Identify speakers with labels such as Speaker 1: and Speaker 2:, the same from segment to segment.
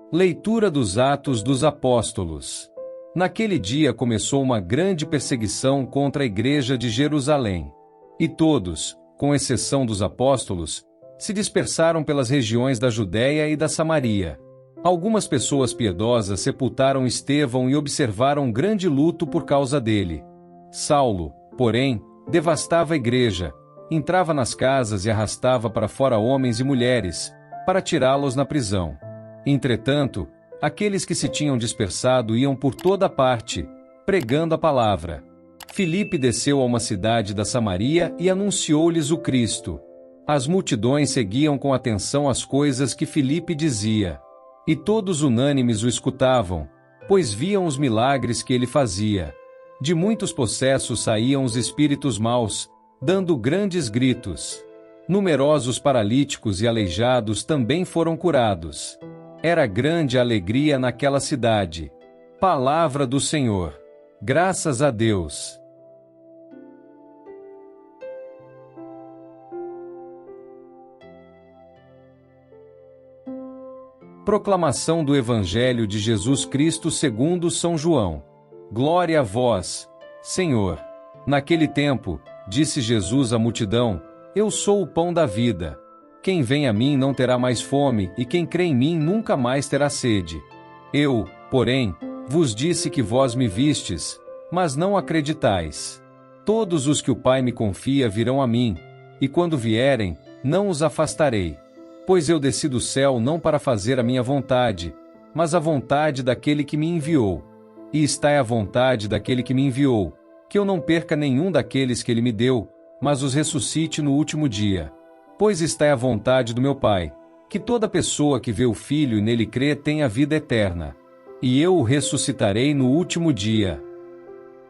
Speaker 1: Leitura dos Atos dos Apóstolos. Naquele dia começou uma grande perseguição contra a igreja de Jerusalém. E todos, com exceção dos apóstolos, se dispersaram pelas regiões da Judéia e da Samaria. Algumas pessoas piedosas sepultaram Estevão e observaram grande luto por causa dele. Saulo, porém, devastava a igreja, entrava nas casas e arrastava para fora homens e mulheres, para tirá-los na prisão. Entretanto, aqueles que se tinham dispersado iam por toda parte, pregando a palavra. Filipe desceu a uma cidade da Samaria e anunciou-lhes o Cristo. As multidões seguiam com atenção as coisas que Filipe dizia. E todos unânimes o escutavam, pois viam os milagres que ele fazia. De muitos possessos saíam os espíritos maus, dando grandes gritos. Numerosos paralíticos e aleijados também foram curados. Era grande a alegria naquela cidade. Palavra do Senhor. Graças a Deus. Proclamação do Evangelho de Jesus Cristo segundo São João. Glória a vós, Senhor. Naquele tempo, disse Jesus à multidão: Eu sou o pão da vida. Quem vem a mim não terá mais fome, e quem crê em mim nunca mais terá sede. Eu, porém, vos disse que vós me vistes, mas não acreditais. Todos os que o Pai me confia virão a mim, e quando vierem, não os afastarei. Pois eu desci do céu não para fazer a minha vontade, mas a vontade daquele que me enviou. E está a vontade daquele que me enviou, que eu não perca nenhum daqueles que ele me deu, mas os ressuscite no último dia. Pois está a vontade do meu Pai, que toda pessoa que vê o Filho e nele crê tenha vida eterna. E eu o ressuscitarei no último dia.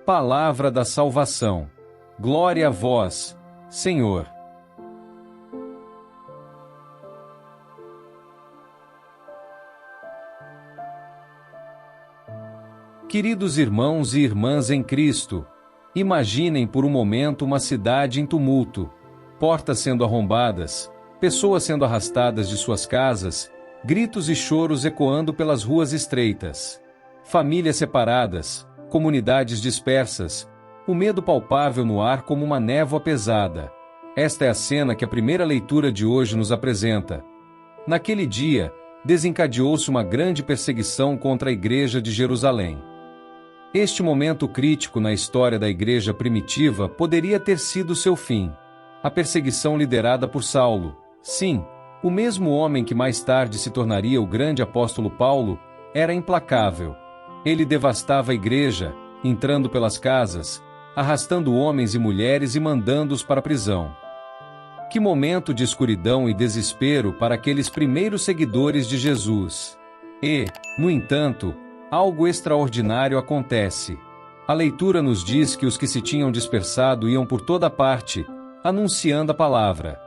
Speaker 1: Palavra da salvação. Glória a vós, Senhor. Queridos irmãos e irmãs em Cristo, imaginem por um momento uma cidade em tumulto, portas sendo arrombadas, pessoas sendo arrastadas de suas casas, gritos e choros ecoando pelas ruas estreitas, famílias separadas, comunidades dispersas, o medo palpável no ar como uma névoa pesada. Esta é a cena que a primeira leitura de hoje nos apresenta. Naquele dia, desencadeou-se uma grande perseguição contra a igreja de Jerusalém. Este momento crítico na história da igreja primitiva poderia ter sido seu fim. A perseguição liderada por Saulo, sim, o mesmo homem que mais tarde se tornaria o grande apóstolo Paulo, era implacável. Ele devastava a igreja, entrando pelas casas, arrastando homens e mulheres e mandando-os para a prisão. Que momento de escuridão e desespero para aqueles primeiros seguidores de Jesus. E, no entanto, algo extraordinário acontece. A leitura nos diz que os que se tinham dispersado iam por toda parte, anunciando a palavra.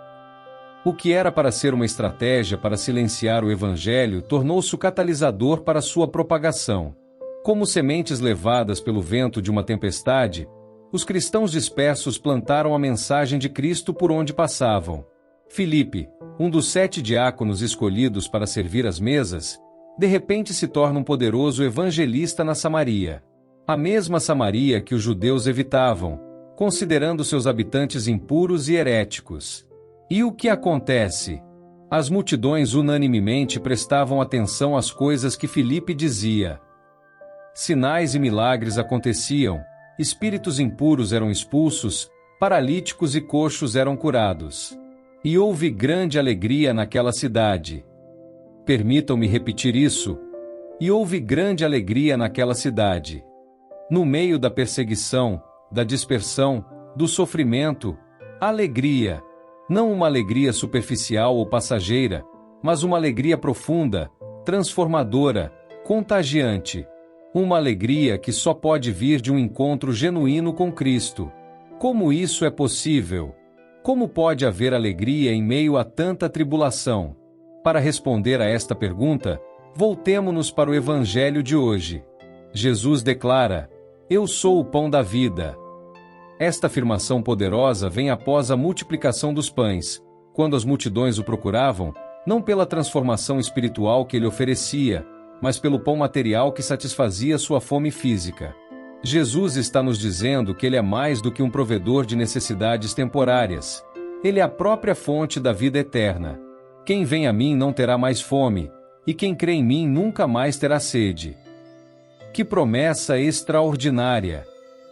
Speaker 1: O que era para ser uma estratégia para silenciar o Evangelho tornou-se o catalisador para sua propagação. Como sementes levadas pelo vento de uma tempestade, os cristãos dispersos plantaram a mensagem de Cristo por onde passavam. Filipe, um dos 7 diáconos escolhidos para servir as mesas, de repente se torna um poderoso evangelista na Samaria. A mesma Samaria que os judeus evitavam, considerando seus habitantes impuros e heréticos. E o que acontece? As multidões unanimemente prestavam atenção às coisas que Filipe dizia. Sinais e milagres aconteciam, espíritos impuros eram expulsos, paralíticos e coxos eram curados. E houve grande alegria naquela cidade. Permitam-me repetir isso. E houve grande alegria naquela cidade. No meio da perseguição, da dispersão, do sofrimento, alegria. Não uma alegria superficial ou passageira, mas uma alegria profunda, transformadora, contagiante. Uma alegria que só pode vir de um encontro genuíno com Cristo. Como isso é possível? Como pode haver alegria em meio a tanta tribulação? Para responder a esta pergunta, voltemo-nos para o Evangelho de hoje. Jesus declara: Eu sou o pão da vida. Esta afirmação poderosa vem após a multiplicação dos pães, quando as multidões o procuravam, não pela transformação espiritual que ele oferecia, mas pelo pão material que satisfazia sua fome física. Jesus está nos dizendo que Ele é mais do que um provedor de necessidades temporárias. Ele é a própria fonte da vida eterna. Quem vem a mim não terá mais fome, e quem crê em mim nunca mais terá sede. Que promessa extraordinária!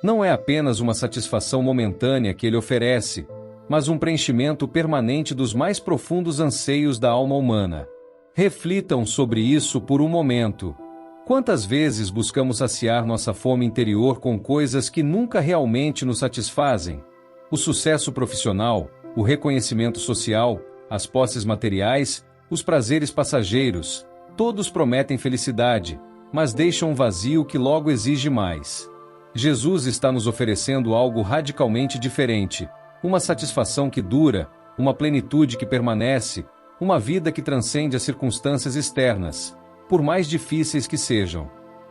Speaker 1: Não é apenas uma satisfação momentânea que Ele oferece, mas um preenchimento permanente dos mais profundos anseios da alma humana. Reflitam sobre isso por um momento. Quantas vezes buscamos saciar nossa fome interior com coisas que nunca realmente nos satisfazem? O sucesso profissional, o reconhecimento social, as posses materiais, os prazeres passageiros, todos prometem felicidade, mas deixam um vazio que logo exige mais. Jesus está nos oferecendo algo radicalmente diferente, uma satisfação que dura, uma plenitude que permanece, uma vida que transcende as circunstâncias externas, por mais difíceis que sejam.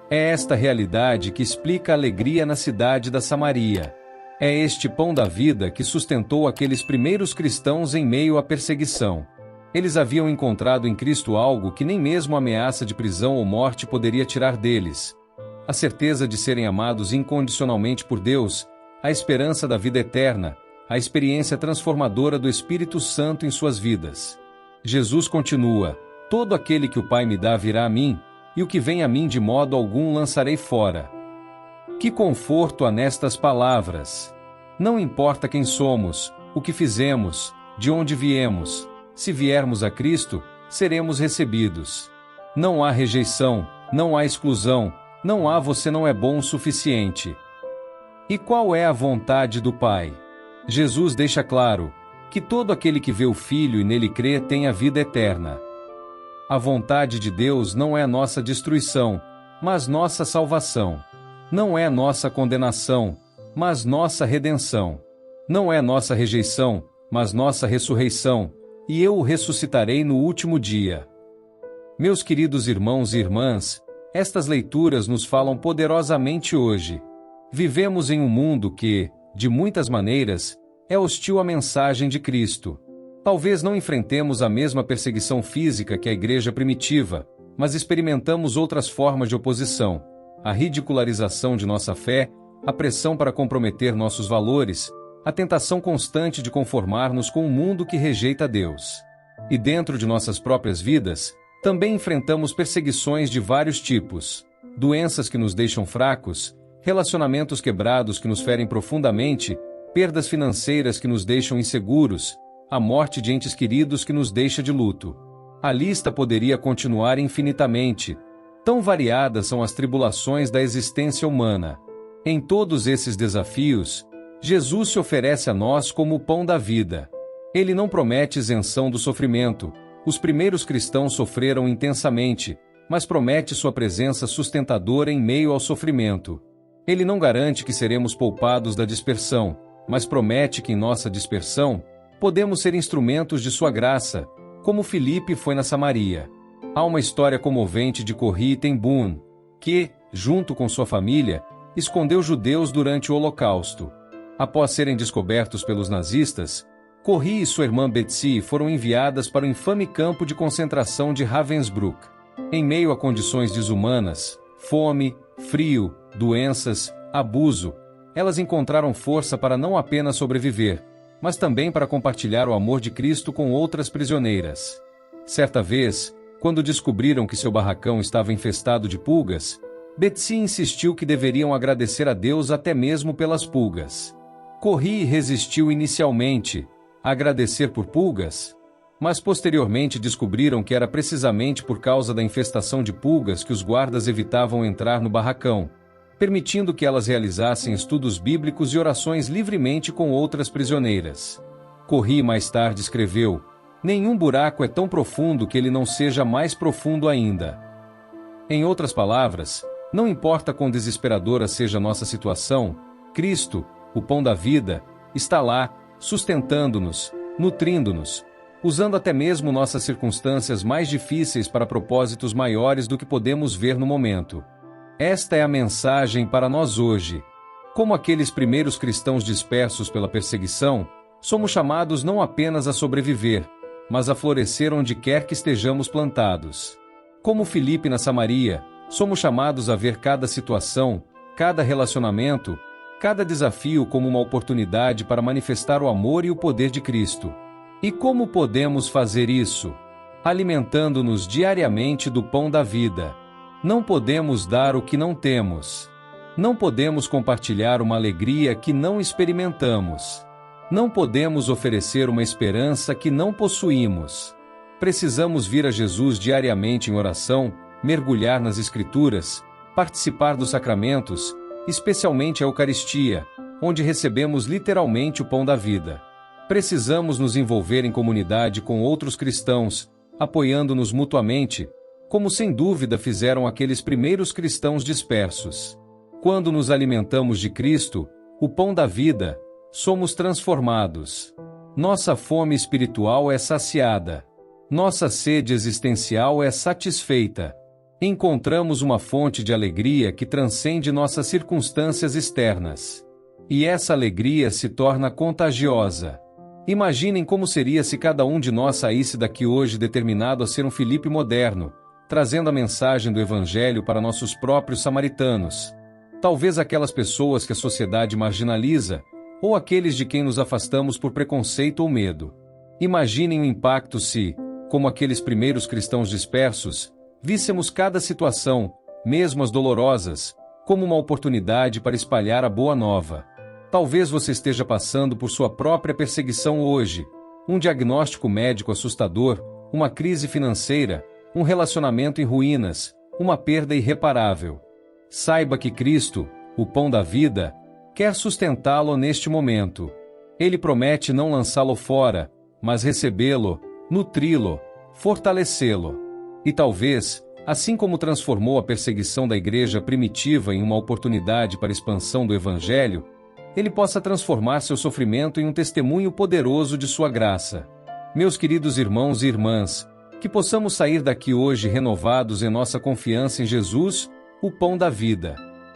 Speaker 1: É esta realidade que explica a alegria na cidade da Samaria. É este pão da vida que sustentou aqueles primeiros cristãos em meio à perseguição. Eles haviam encontrado em Cristo algo que nem mesmo a ameaça de prisão ou morte poderia tirar deles. A certeza de serem amados incondicionalmente por Deus, a esperança da vida eterna, a experiência transformadora do Espírito Santo em suas vidas. Jesus continua: todo aquele que o Pai me dá virá a mim, e o que vem a mim de modo algum lançarei fora. Que conforto há nestas palavras! Não importa quem somos, o que fizemos, de onde viemos, se viermos a Cristo, seremos recebidos. Não há rejeição, não há exclusão, não há você não é bom o suficiente. E qual é a vontade do Pai? Jesus deixa claro que todo aquele que vê o Filho e nele crê tem a vida eterna. A vontade de Deus não é a nossa destruição, mas nossa salvação. Não é nossa condenação, mas nossa redenção. Não é nossa rejeição, mas nossa ressurreição, e eu o ressuscitarei no último dia. Meus queridos irmãos e irmãs, estas leituras nos falam poderosamente hoje. Vivemos em um mundo que, de muitas maneiras, é hostil à mensagem de Cristo. Talvez não enfrentemos a mesma perseguição física que a igreja primitiva, mas experimentamos outras formas de oposição, a ridicularização de nossa fé, a pressão para comprometer nossos valores, a tentação constante de conformar-nos com um mundo que rejeita Deus. E dentro de nossas próprias vidas, também enfrentamos perseguições de vários tipos, doenças que nos deixam fracos, relacionamentos quebrados que nos ferem profundamente, perdas financeiras que nos deixam inseguros, a morte de entes queridos que nos deixa de luto. A lista poderia continuar infinitamente. Tão variadas são as tribulações da existência humana. Em todos esses desafios, Jesus se oferece a nós como o pão da vida. Ele não promete isenção do sofrimento. Os primeiros cristãos sofreram intensamente, mas promete sua presença sustentadora em meio ao sofrimento. Ele não garante que seremos poupados da dispersão, mas promete que em nossa dispersão, podemos ser instrumentos de sua graça, como Filipe foi na Samaria. Há uma história comovente de Corrie ten Boom, que, junto com sua família, escondeu judeus durante o Holocausto. Após serem descobertos pelos nazistas, Corrie e sua irmã Betsy foram enviadas para o infame campo de concentração de Ravensbrück. Em meio a condições desumanas, fome, frio, doenças, abuso, elas encontraram força para não apenas sobreviver, mas também para compartilhar o amor de Cristo com outras prisioneiras. Certa vez, quando descobriram que seu barracão estava infestado de pulgas, Betsy insistiu que deveriam agradecer a Deus até mesmo pelas pulgas. Corrie resistiu inicialmente, a agradecer por pulgas, mas posteriormente descobriram que era precisamente por causa da infestação de pulgas que os guardas evitavam entrar no barracão, permitindo que elas realizassem estudos bíblicos e orações livremente com outras prisioneiras. Corrie mais tarde escreveu: nenhum buraco é tão profundo que ele não seja mais profundo ainda. Em outras palavras, não importa quão desesperadora seja a nossa situação, Cristo, o pão da vida, está lá, sustentando-nos, nutrindo-nos, usando até mesmo nossas circunstâncias mais difíceis para propósitos maiores do que podemos ver no momento. Esta é a mensagem para nós hoje. Como aqueles primeiros cristãos dispersos pela perseguição, somos chamados não apenas a sobreviver, mas a florescer onde quer que estejamos plantados. Como Filipe na Samaria, somos chamados a ver cada situação, cada relacionamento, cada desafio como uma oportunidade para manifestar o amor e o poder de Cristo. E como podemos fazer isso? Alimentando-nos diariamente do pão da vida. Não podemos dar o que não temos. Não podemos compartilhar uma alegria que não experimentamos. Não podemos oferecer uma esperança que não possuímos. Precisamos vir a Jesus diariamente em oração, mergulhar nas Escrituras, participar dos sacramentos, especialmente a Eucaristia, onde recebemos literalmente o pão da vida. Precisamos nos envolver em comunidade com outros cristãos, apoiando-nos mutuamente, como sem dúvida fizeram aqueles primeiros cristãos dispersos. Quando nos alimentamos de Cristo, o pão da vida, somos transformados. Nossa fome espiritual é saciada. Nossa sede existencial é satisfeita. Encontramos uma fonte de alegria que transcende nossas circunstâncias externas. E essa alegria se torna contagiosa. Imaginem como seria se cada um de nós saísse daqui hoje determinado a ser um Filipe moderno, trazendo a mensagem do Evangelho para nossos próprios samaritanos. Talvez aquelas pessoas que a sociedade marginaliza, ou aqueles de quem nos afastamos por preconceito ou medo. Imaginem o impacto se, como aqueles primeiros cristãos dispersos, víssemos cada situação, mesmo as dolorosas, como uma oportunidade para espalhar a boa nova. Talvez você esteja passando por sua própria perseguição hoje, um diagnóstico médico assustador, uma crise financeira, um relacionamento em ruínas, uma perda irreparável. Saiba que Cristo, o pão da vida, quer sustentá-lo neste momento. Ele promete não lançá-lo fora, mas recebê-lo, nutri-lo, fortalecê-lo. E talvez, assim como transformou a perseguição da igreja primitiva em uma oportunidade para a expansão do Evangelho, Ele possa transformar seu sofrimento em um testemunho poderoso de sua graça. Meus queridos irmãos e irmãs, que possamos sair daqui hoje renovados em nossa confiança em Jesus, o pão da vida.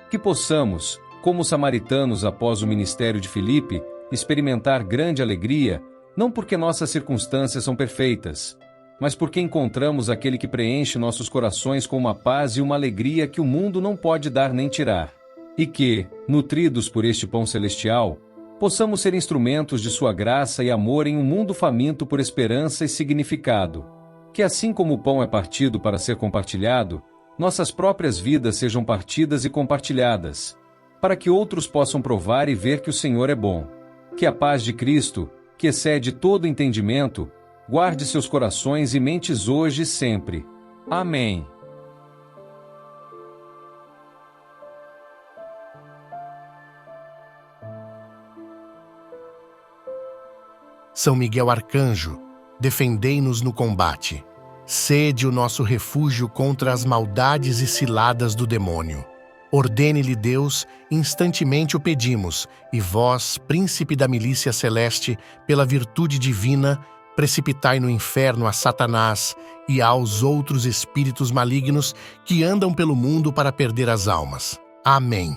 Speaker 1: Que possamos, como os samaritanos após o ministério de Filipe, experimentar grande alegria, não porque nossas circunstâncias são perfeitas, mas porque encontramos aquele que preenche nossos corações com uma paz e uma alegria que o mundo não pode dar nem tirar. E que, nutridos por este pão celestial, possamos ser instrumentos de sua graça e amor em um mundo faminto por esperança e significado. Que assim como o pão é partido para ser compartilhado, nossas próprias vidas sejam partidas e compartilhadas, para que outros possam provar e ver que o Senhor é bom. Que a paz de Cristo, que excede todo entendimento, guarde seus corações e mentes hoje e sempre. Amém.
Speaker 2: São Miguel Arcanjo, defendei-nos no combate. Sede o nosso refúgio contra as maldades e ciladas do demônio. Ordene-lhe Deus, instantemente o pedimos, e vós, príncipe da milícia celeste, pela virtude divina, precipitai no inferno a Satanás e aos outros espíritos malignos que andam pelo mundo para perder as almas. Amém.